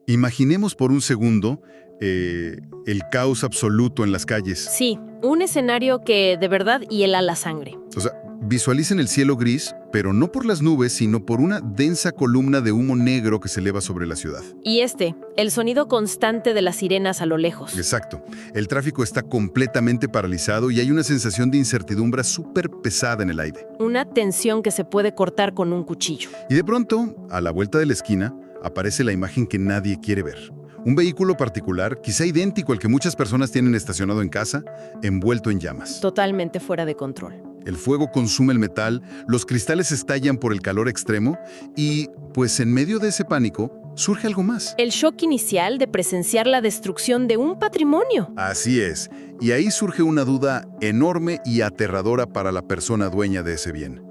Imaginemos por un segundo el caos absoluto en las calles. Sí, un escenario que de verdad hiela la sangre. O sea, visualicen el cielo gris, pero no por las nubes, sino por una densa columna de humo negro que se eleva sobre la ciudad. Y el sonido constante de las sirenas a lo lejos. Exacto. El tráfico está completamente paralizado y hay una sensación de incertidumbre súper pesada en el aire. Una tensión que se puede cortar con un cuchillo. Y de pronto, a la vuelta de la esquina, aparece la imagen que nadie quiere ver. Un vehículo particular, quizá idéntico al que muchas personas tienen estacionado en casa, envuelto en llamas. Totalmente fuera de control. El fuego consume el metal, los cristales estallan por el calor extremo y, pues en medio de ese pánico, surge algo más. El shock inicial de presenciar la destrucción de un patrimonio. Así es, y ahí surge una duda enorme y aterradora para la persona dueña de ese bien.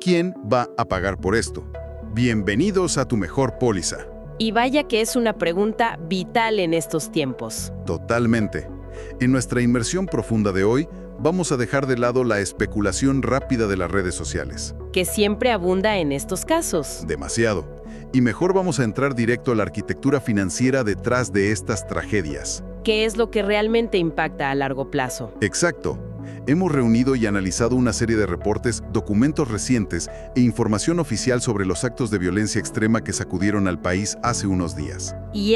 ¿Quién va a pagar por esto? Bienvenidos a Tu Mejor Póliza. Y vaya que es una pregunta vital en estos tiempos. Totalmente. En nuestra inmersión profunda de hoy, vamos a dejar de lado la especulación rápida de las redes sociales. Que siempre abunda en estos casos. Demasiado. Y mejor vamos a entrar directo a la arquitectura financiera detrás de estas tragedias. ¿Qué es lo que realmente impacta a largo plazo? Exacto. Hemos reunido y analizado una serie de reportes, documentos recientes e información oficial sobre los actos de violencia extrema que sacudieron al país hace unos días. Y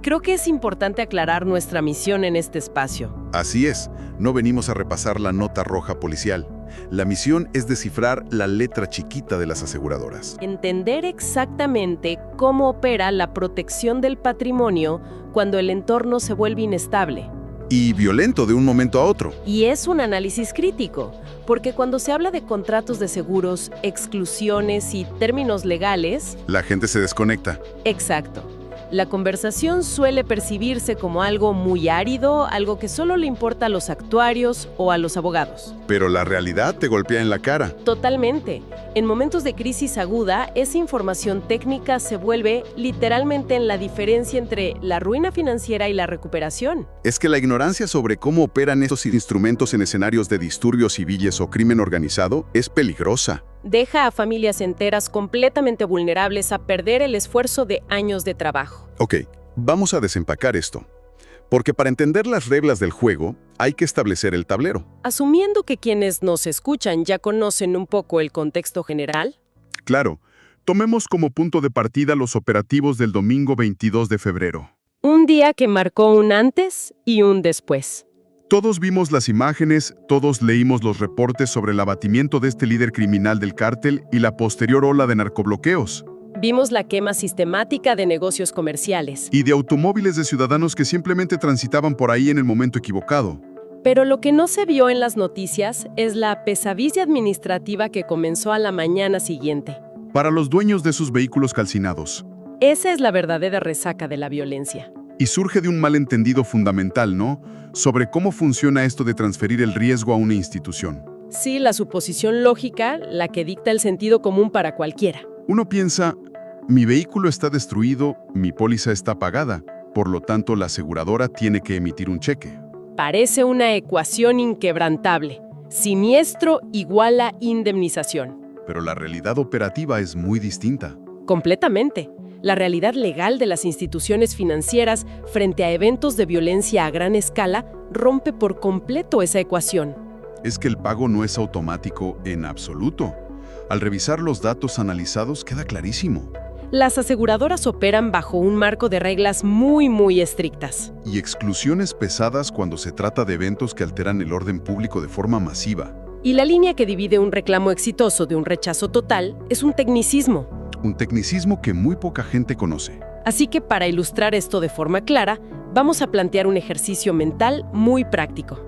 creo que es importante aclarar nuestra misión en este espacio. Así es, no venimos a repasar la nota roja policial. La misión es descifrar la letra chiquita de las aseguradoras. Entender exactamente cómo opera la protección del patrimonio cuando el entorno se vuelve inestable. Y violento de un momento a otro. Y es un análisis crítico, porque cuando se habla de contratos de seguros, exclusiones y términos legales... La gente se desconecta. Exacto. La conversación suele percibirse como algo muy árido, algo que solo le importa a los actuarios o a los abogados. Pero la realidad te golpea en la cara. Totalmente. En momentos de crisis aguda, esa información técnica se vuelve literalmente en la diferencia entre la ruina financiera y la recuperación. Es que la ignorancia sobre cómo operan estos instrumentos en escenarios de disturbios civiles o crimen organizado es peligrosa. Deja a familias enteras completamente vulnerables a perder el esfuerzo de años de trabajo. Ok, vamos a desempacar esto. Porque para entender las reglas del juego, hay que establecer el tablero. Asumiendo que quienes nos escuchan ya conocen un poco el contexto general. Claro, tomemos como punto de partida los operativos del domingo 22 de febrero. Un día que marcó un antes y un después. Todos vimos las imágenes, todos leímos los reportes sobre el abatimiento de este líder criminal del cártel y la posterior ola de narcobloqueos. Vimos la quema sistemática de negocios comerciales. Y de automóviles de ciudadanos que simplemente transitaban por ahí en el momento equivocado. Pero lo que no se vio en las noticias es la pesadilla administrativa que comenzó a la mañana siguiente. Para los dueños de sus vehículos calcinados. Esa es la verdadera resaca de la violencia. Y surge de un malentendido fundamental, ¿no? Sobre cómo funciona esto de transferir el riesgo a una institución. Sí, la suposición lógica, la que dicta el sentido común para cualquiera. Uno piensa, mi vehículo está destruido, mi póliza está pagada, por lo tanto la aseguradora tiene que emitir un cheque. Parece una ecuación inquebrantable. Siniestro igual a indemnización. Pero la realidad operativa es muy distinta. Completamente. La realidad legal de las instituciones financieras frente a eventos de violencia a gran escala rompe por completo esa ecuación. Es que el pago no es automático en absoluto. Al revisar los datos analizados queda clarísimo. Las aseguradoras operan bajo un marco de reglas muy estrictas. Y exclusiones pesadas cuando se trata de eventos que alteran el orden público de forma masiva. Y la línea que divide un reclamo exitoso de un rechazo total es un tecnicismo. Un tecnicismo que muy poca gente conoce. Así que para ilustrar esto de forma clara, vamos a plantear un ejercicio mental muy práctico.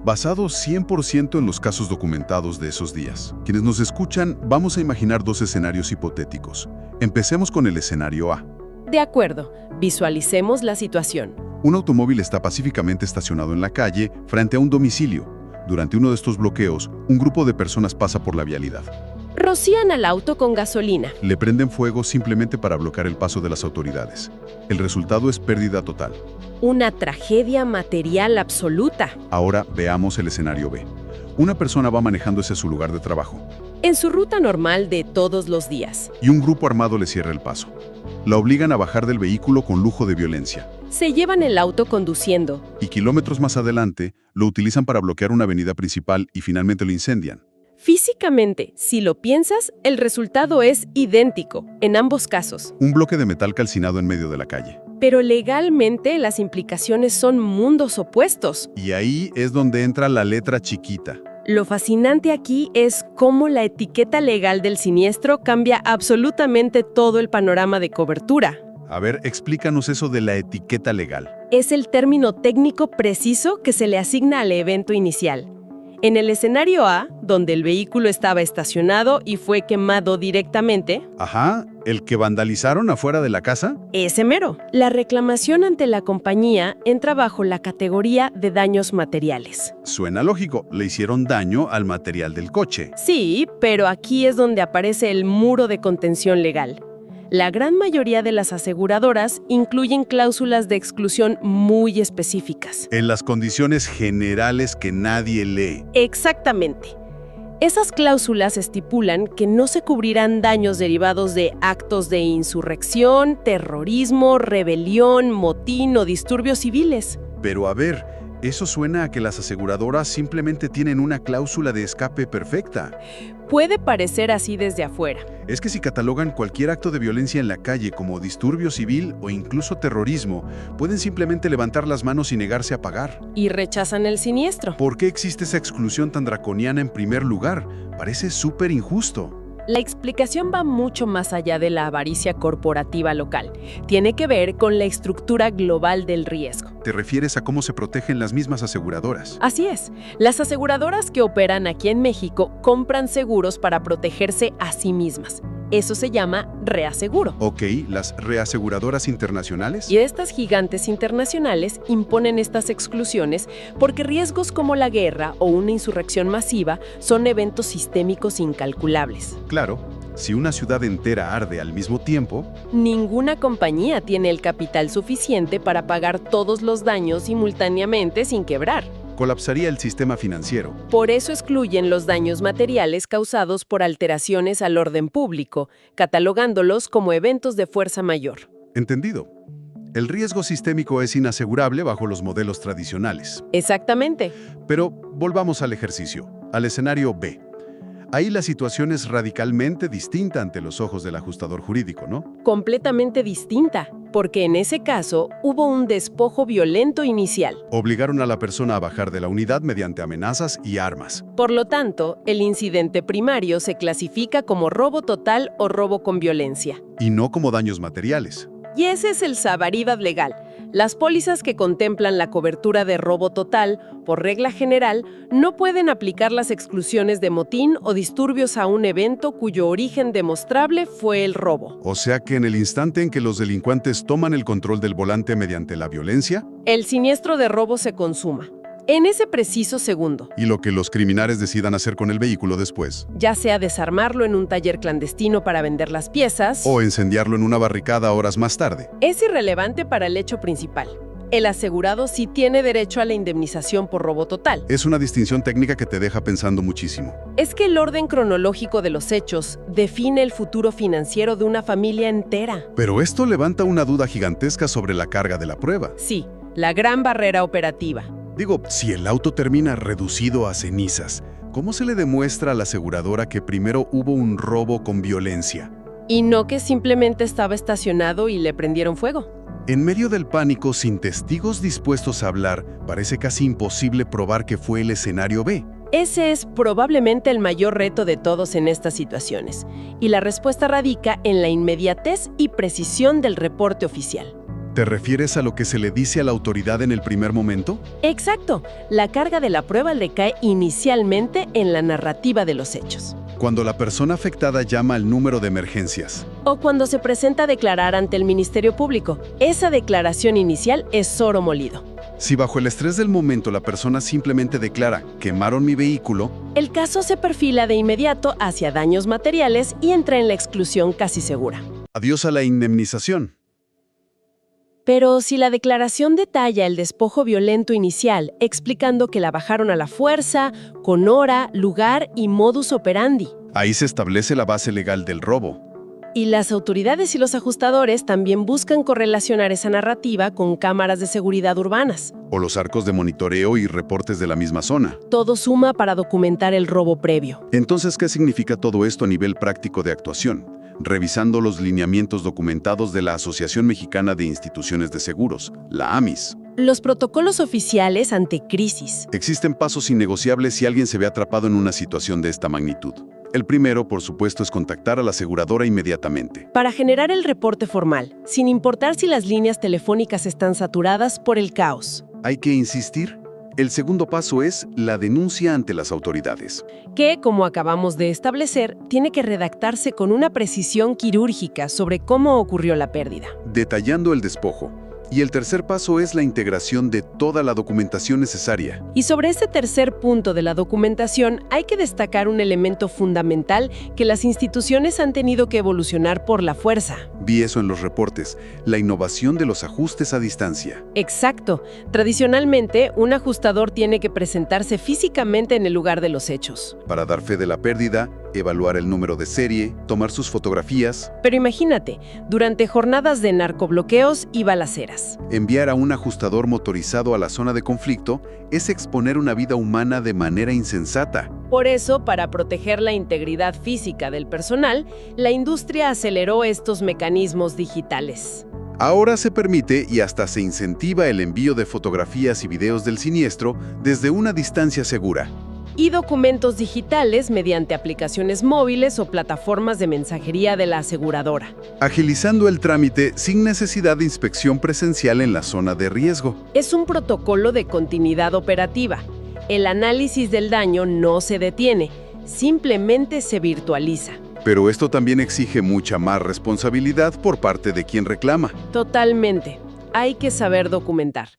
Basado 100% en los casos documentados de esos días. Quienes nos escuchan, vamos a imaginar dos escenarios hipotéticos. Empecemos con el escenario A. De acuerdo, visualicemos la situación. Un automóvil está pacíficamente estacionado en la calle frente a un domicilio. Durante uno de estos bloqueos, un grupo de personas pasa por la vialidad. Rocían al auto con gasolina. Le prenden fuego simplemente para bloquear el paso de las autoridades. El resultado es pérdida total. Una tragedia material absoluta. Ahora veamos el escenario B. Una persona va manejando hacia su lugar de trabajo. En su ruta normal de todos los días. Y un grupo armado le cierra el paso. La obligan a bajar del vehículo con lujo de violencia. Se llevan el auto conduciendo. Y kilómetros más adelante, lo utilizan para bloquear una avenida principal y finalmente lo incendian. Físicamente, si lo piensas, el resultado es idéntico, en ambos casos. Un bloque de metal calcinado en medio de la calle. Pero legalmente las implicaciones son mundos opuestos. Y ahí es donde entra la letra chiquita. Lo fascinante aquí es cómo la etiqueta legal del siniestro cambia absolutamente todo el panorama de cobertura. A ver, explícanos eso de la etiqueta legal. Es el término técnico preciso que se le asigna al evento inicial. En el escenario A, donde el vehículo estaba estacionado y fue quemado directamente, Ajá, ¿el que vandalizaron afuera de la casa? ese mero. La reclamación ante la compañía entra bajo la categoría de daños materiales. Suena lógico, le hicieron daño al material del coche. Sí, pero aquí es donde aparece el muro de contención legal. La gran mayoría de las aseguradoras incluyen cláusulas de exclusión muy específicas. En las condiciones generales que nadie lee. Exactamente. Esas cláusulas estipulan que no se cubrirán daños derivados de actos de insurrección, terrorismo, rebelión, motín o disturbios civiles. Pero a ver, eso suena a que las aseguradoras simplemente tienen una cláusula de escape perfecta. Puede parecer así desde afuera. Es que si catalogan cualquier acto de violencia en la calle como disturbio civil o incluso terrorismo, pueden simplemente levantar las manos y negarse a pagar. Y rechazan el siniestro. ¿Por qué existe esa exclusión tan draconiana en primer lugar? Parece súper injusto. La explicación va mucho más allá de la avaricia corporativa local. Tiene que ver con la estructura global del riesgo. ¿Te refieres a cómo se protegen las mismas aseguradoras? Así es. Las aseguradoras que operan aquí en México compran seguros para protegerse a sí mismas. Eso se llama reaseguro. Ok, ¿las reaseguradoras internacionales? Y estas gigantes internacionales imponen estas exclusiones porque riesgos como la guerra o una insurrección masiva son eventos sistémicos incalculables. Claro, si una ciudad entera arde al mismo tiempo, Ninguna compañía tiene el capital suficiente para pagar todos los daños simultáneamente sin quebrar. colapsaría el sistema financiero. Por eso excluyen los daños materiales causados por alteraciones al orden público, catalogándolos como eventos de fuerza mayor. Entendido. El riesgo sistémico es inasegurable bajo los modelos tradicionales. Exactamente. Pero volvamos al ejercicio, al escenario B. Ahí la situación es radicalmente distinta ante los ojos del ajustador jurídico, ¿no? Completamente distinta, porque en ese caso hubo un despojo violento inicial. Obligaron a la persona a bajar de la unidad mediante amenazas y armas. Por lo tanto, el incidente primario se clasifica como robo total o robo con violencia. Y no como daños materiales. Y ese es el Savaridad legal. Las pólizas que contemplan la cobertura de robo total, por regla general, no pueden aplicar las exclusiones de motín o disturbios a un evento cuyo origen demostrable fue el robo. O sea que en el instante en que los delincuentes toman el control del volante mediante la violencia, El siniestro de robo se consuma. En ese preciso segundo, y lo que los criminales decidan hacer con el vehículo después, ya sea desarmarlo en un taller clandestino para vender las piezas, o incendiarlo en una barricada horas más tarde. es irrelevante para el hecho principal. El asegurado sí tiene derecho a la indemnización por robo total. Es una distinción técnica que te deja pensando muchísimo. Es que el orden cronológico de los hechos define el futuro financiero de una familia entera. Pero esto levanta una duda gigantesca sobre la carga de la prueba. Sí, la gran barrera operativa. Digo, si el auto termina reducido a cenizas, ¿cómo se le demuestra a la aseguradora que primero hubo un robo con violencia? Y no que simplemente estaba estacionado y le prendieron fuego. En medio del pánico, sin testigos dispuestos a hablar, parece casi imposible probar que fue el escenario B. Ese es probablemente el mayor reto de todos en estas situaciones. Y la respuesta radica en la inmediatez y precisión del reporte oficial. ¿Te refieres a lo que se le dice a la autoridad en el primer momento? Exacto. La carga de la prueba recae inicialmente en la narrativa de los hechos. Cuando la persona afectada llama al número de emergencias. O cuando se presenta a declarar ante el Ministerio Público. Esa declaración inicial es oro molido. Si bajo el estrés del momento la persona simplemente declara «quemaron mi vehículo», el caso se perfila de inmediato hacia daños materiales y entra en la exclusión casi segura. adiós a la indemnización. Pero si la declaración detalla el despojo violento inicial, explicando que la bajaron a la fuerza, con hora, lugar y modus operandi. Ahí se establece la base legal del robo. Y las autoridades y los ajustadores también buscan correlacionar esa narrativa con cámaras de seguridad urbanas. O los arcos de monitoreo y reportes de la misma zona. Todo suma para documentar el robo previo. Entonces, ¿qué significa todo esto a nivel práctico de actuación? Revisando los lineamientos documentados de la Asociación Mexicana de Instituciones de Seguros, la AMIS. Los protocolos oficiales ante crisis. Existen pasos innegociables si alguien se ve atrapado en una situación de esta magnitud. El primero, por supuesto, es contactar a la aseguradora inmediatamente. Para generar el reporte formal, sin importar si las líneas telefónicas están saturadas por el caos. Hay que insistir. El segundo paso es la denuncia ante las autoridades. Que, como acabamos de establecer, tiene que redactarse con una precisión quirúrgica sobre cómo ocurrió la pérdida. Detallando el despojo. Y el tercer paso es la integración de toda la documentación necesaria. Y sobre este tercer punto de la documentación hay que destacar un elemento fundamental que las instituciones han tenido que evolucionar por la fuerza. Vi eso en los reportes, la innovación de los ajustes a distancia. Exacto. Tradicionalmente, un ajustador tiene que presentarse físicamente en el lugar de los hechos. Para dar fe de la pérdida, evaluar el número de serie, tomar sus fotografías. Pero imagínate, durante jornadas de narcobloqueos y balaceras. Enviar a un ajustador motorizado a la zona de conflicto es exponer una vida humana de manera insensata. Por eso, para proteger la integridad física del personal, la industria aceleró estos mecanismos digitales. Ahora se permite y hasta se incentiva el envío de fotografías y videos del siniestro desde una distancia segura. Y documentos digitales mediante aplicaciones móviles o plataformas de mensajería de la aseguradora. Agilizando el trámite sin necesidad de inspección presencial en la zona de riesgo. Es un protocolo de continuidad operativa. El análisis del daño no se detiene, simplemente se virtualiza. Pero esto también exige mucha más responsabilidad por parte de quien reclama. Totalmente. Hay que saber documentar.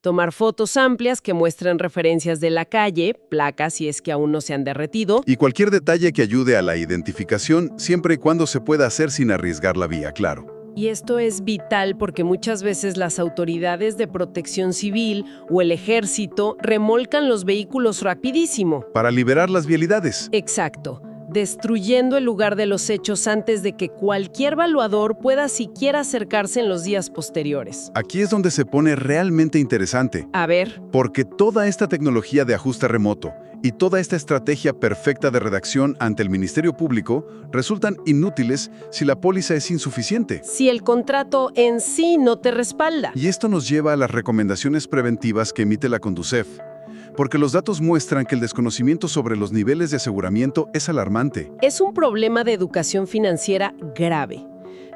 Tomar fotos amplias que muestren referencias de la calle, placas si es que aún no se han derretido. Y cualquier detalle que ayude a la identificación, siempre y cuando se pueda hacer sin arriesgar la vía, claro. Y esto es vital porque muchas veces las autoridades de protección civil o el ejército remolcan los vehículos rapidísimo. Para liberar las vialidades. Exacto. Destruyendo el lugar de los hechos antes de que cualquier evaluador pueda siquiera acercarse en los días posteriores. Aquí es donde se pone realmente interesante. A ver. Porque toda esta tecnología de ajuste remoto y toda esta estrategia perfecta de redacción ante el Ministerio Público resultan inútiles si la póliza es insuficiente. Si el contrato en sí no te respalda. Y esto nos lleva a las recomendaciones preventivas que emite la Conducef. Porque los datos muestran que el desconocimiento sobre los niveles de aseguramiento es alarmante. Es un problema de educación financiera grave.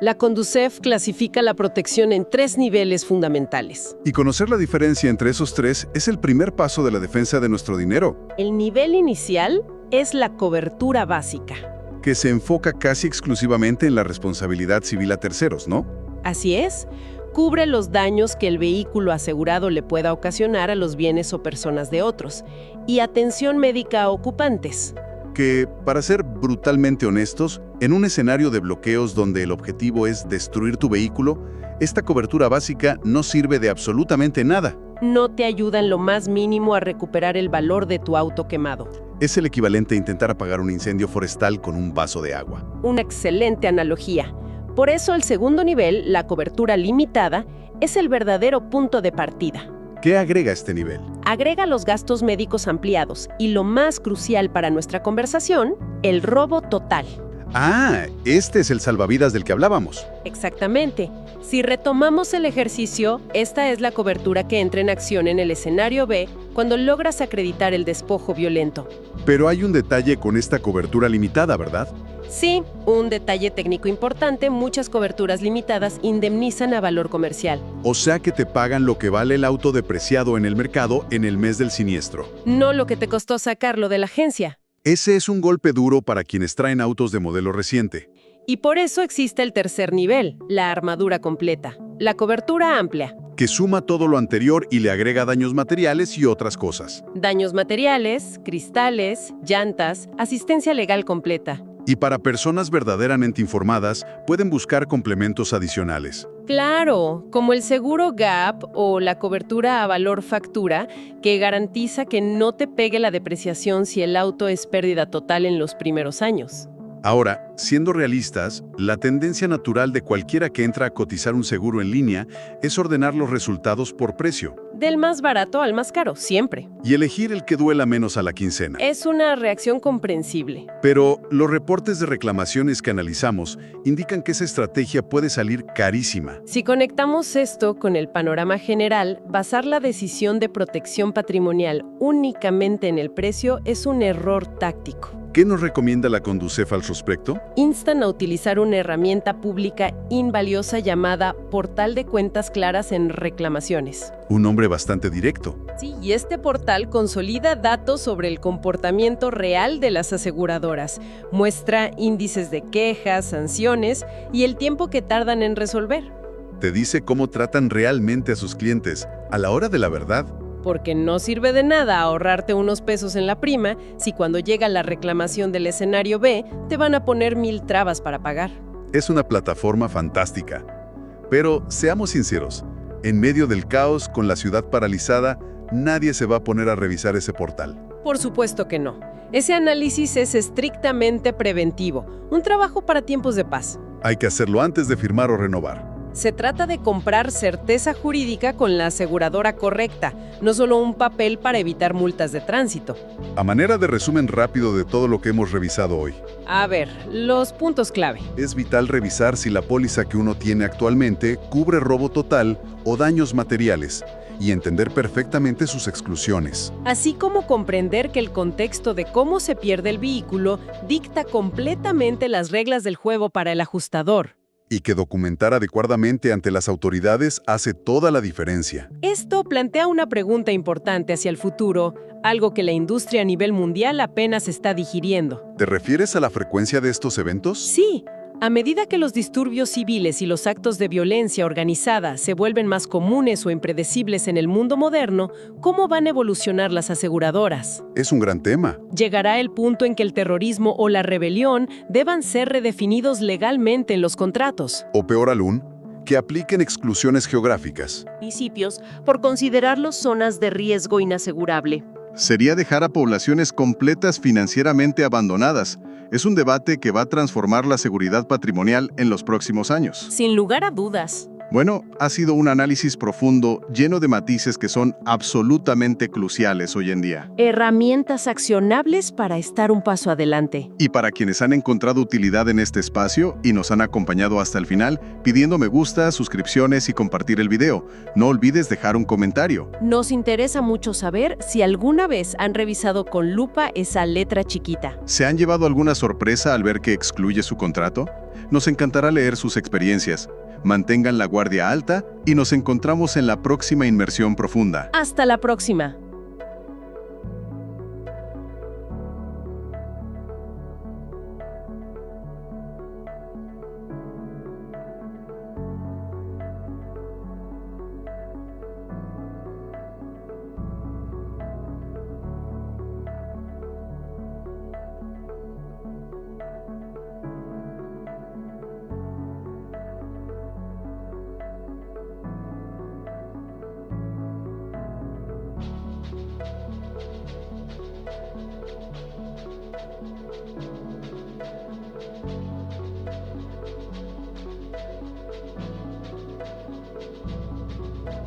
La Conducef clasifica la protección en 3 niveles fundamentales. Y conocer la diferencia entre esos 3 es el primer paso de la defensa de nuestro dinero. El nivel inicial es la cobertura básica, que se enfoca casi exclusivamente en la responsabilidad civil a terceros, ¿no? Así es. Cubre los daños que el vehículo asegurado le pueda ocasionar a los bienes o personas de otros. Y atención médica a ocupantes. Que, para ser brutalmente honestos, en un escenario de bloqueos donde el objetivo es destruir tu vehículo, esta cobertura básica no sirve de absolutamente nada. No te ayuda en lo más mínimo a recuperar el valor de tu auto quemado. Es el equivalente a intentar apagar un incendio forestal con un vaso de agua. Una excelente analogía. Por eso el segundo nivel, la cobertura limitada, es el verdadero punto de partida. ¿Qué agrega este nivel? Agrega los gastos médicos ampliados y lo más crucial para nuestra conversación, el robo total. Ah, este es el salvavidas del que hablábamos. Exactamente. Si retomamos el ejercicio, esta es la cobertura que entra en acción en el escenario B cuando logras acreditar el despojo violento. Pero hay un detalle con esta cobertura limitada, ¿verdad? Sí, un detalle técnico importante, muchas coberturas limitadas indemnizan a valor comercial. O sea que te pagan lo que vale el auto depreciado en el mercado en el mes del siniestro. No lo que te costó sacarlo de la agencia. Ese es un golpe duro para quienes traen autos de modelo reciente. Y por eso existe el tercer nivel, la armadura completa, la cobertura amplia. Que suma todo lo anterior y le agrega daños materiales y otras cosas. Daños materiales, cristales, llantas, asistencia legal completa. Y para personas verdaderamente informadas, pueden buscar complementos adicionales. Claro, como el seguro GAP o la cobertura a valor factura, que garantiza que no te pegue la depreciación si el auto es pérdida total en los primeros años. Ahora, siendo realistas, la tendencia natural de cualquiera que entra a cotizar un seguro en línea es ordenar los resultados por precio Del más barato al más caro, siempre. y elegir el que duela menos a la quincena. Es una reacción comprensible. Pero los reportes de reclamaciones que analizamos indican que esa estrategia puede salir carísima. Si conectamos esto con el panorama general, basar la decisión de protección patrimonial únicamente en el precio es un error táctico. ¿Qué nos recomienda la Conducef al respecto? Instan a utilizar una herramienta pública invaliosa llamada Portal de Cuentas Claras en Reclamaciones. Un nombre bastante directo. Sí, y este portal consolida datos sobre el comportamiento real de las aseguradoras, muestra índices de quejas, sanciones y el tiempo que tardan en resolver. Te dice cómo tratan realmente a sus clientes a la hora de la verdad. Porque no sirve de nada ahorrarte unos pesos en la prima si cuando llega la reclamación del escenario B te van a poner 1000 trabas para pagar. Es una plataforma fantástica. Pero seamos sinceros, en medio del caos, con la ciudad paralizada, nadie se va a poner a revisar ese portal. Por supuesto que no. Ese análisis es estrictamente preventivo, un trabajo para tiempos de paz. Hay que hacerlo antes de firmar o renovar. Se trata de comprar certeza jurídica con la aseguradora correcta, no solo un papel para evitar multas de tránsito. A manera de resumen rápido de todo lo que hemos revisado hoy, A ver, los puntos clave. es vital revisar si la póliza que uno tiene actualmente cubre robo total o daños materiales y entender perfectamente sus exclusiones. Así como comprender que el contexto de cómo se pierde el vehículo dicta completamente las reglas del juego para el ajustador. Y que documentar adecuadamente ante las autoridades hace toda la diferencia. Esto plantea una pregunta importante hacia el futuro, algo que la industria a nivel mundial apenas está digiriendo. ¿Te refieres a la frecuencia de estos eventos? Sí, a medida que los disturbios civiles y los actos de violencia organizada se vuelven más comunes o impredecibles en el mundo moderno, ¿cómo van a evolucionar las aseguradoras? Es un gran tema. Llegará el punto en que el terrorismo o la rebelión deban ser redefinidos legalmente en los contratos. O peor aún, que apliquen exclusiones geográficas. Municipios por considerarlos zonas de riesgo inasegurable. Sería dejar a poblaciones completas financieramente abandonadas. Es un debate que va a transformar la seguridad patrimonial en los próximos años. Sin lugar a dudas. Bueno, ha sido un análisis profundo, lleno de matices que son absolutamente cruciales hoy en día. Herramientas accionables para estar un paso adelante. Y para quienes han encontrado utilidad en este espacio y nos han acompañado hasta el final, pidiendo me gusta, suscripciones y compartir el video. No olvides dejar un comentario. Nos interesa mucho saber si alguna vez han revisado con lupa esa letra chiquita. ¿Se han llevado alguna sorpresa al ver que excluye su contrato? Nos encantará leer sus experiencias. Mantengan la guardia alta y nos encontramos en la próxima inmersión profunda. Hasta la próxima.